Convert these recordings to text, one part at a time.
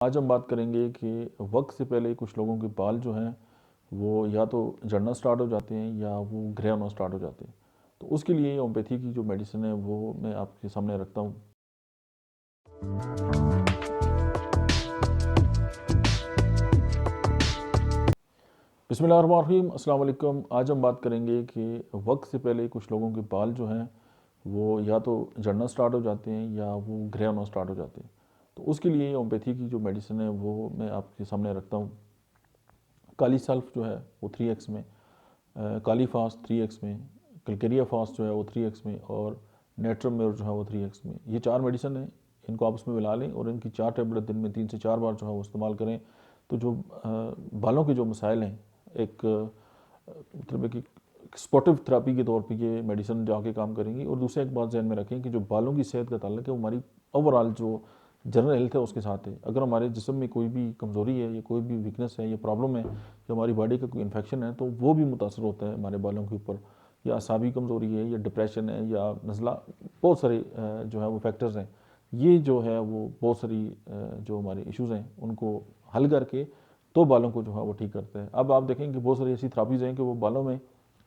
आज हम बात करेंगे कि वक्त से पहले कुछ लोगों के बाल जो हैं वो या तो झड़ना स्टार्ट हो जाते हैं या वो ग्रे होना स्टार्ट हो जाते हैं। तो उसके लिए होम्योपैथी की जो मेडिसिन है वो मैं आपके सामने रखता हूँ। बिस्मिल्लाहिर्रहमानिर्रहीम, अस्सलाम वालेकुम। आज हम बात करेंगे कि वक्त से पहले कुछ लोगों के बाल जो हैं वो या तो झड़ना स्टार्ट हो जाते हैं या वो ग्रे होना स्टार्ट हो जाते हैं। तो उसके लिए होम्योपैथी की जो मेडिसिन है वो मैं आपके सामने रखता हूँ। काली सल्फ जो है वो 3x में, काली फास्ट 3x में, कलकेरिया फास्ट जो है वो 3x में और नेट्रमेर जो है वो 3x में। ये 4 मेडिसिन हैं, इनको आपस में मिला लें और इनकी 4 टैबलेट दिन में 3 से 4 बार जो है वो इस्तेमाल करें। तो जो बालों के जो मसाइल हैं, एक मतलब एक स्पॉटिव थेरापी के तौर पे ये मेडिसिन जाके काम करेंगी। और दूसरा एक बात ध्यान में रखें कि जो बालों की सेहत का ताल्लुक है वो हमारी ओवरऑल जो जनरल हेल्थ है उसके साथ है। अगर हमारे जिस्म में कोई भी कमज़ोरी है या कोई भी वीकनेस है या प्रॉब्लम है या हमारी बॉडी का कोई इन्फेक्शन है तो वो भी मुतासर होता है हमारे बालों के ऊपर। या असाबी कमज़ोरी है या डिप्रेशन है या नज़ला, बहुत सारे जो है वो फैक्टर्स हैं। ये जो है वो बहुत सारी जो हमारे इश्यूज़ हैं उनको हल करके तो बालों को जो है वो ठीक करते हैं। अब आप देखेंगे बहुत सारी ऐसी थेरापीज़ हैं कि वो बालों में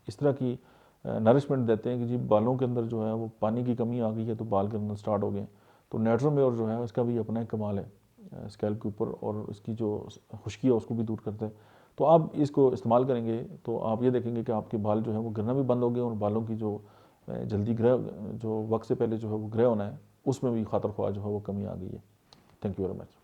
इस तरह की नरिशमेंट देते हैं कि जी बालों के अंदर जो है वो पानी की कमी आ गई है तो बाल के अंदर स्टार्ट हो गए। तो नेट्रोमेयर जो है इसका भी अपना एक कमाल है स्कैल्प के ऊपर, और इसकी जो खुश्की है उसको भी दूर करता है। तो आप इसको इस्तेमाल करेंगे तो आप ये देखेंगे कि आपके बाल जो है वो गिरना भी बंद हो गए और बालों की जो जल्दी ग्रे, जो वक्त से पहले जो है वो ग्रे होना है उसमें भी खातर ख्वाह जो है वो कमी आ गई है। Thank you very much.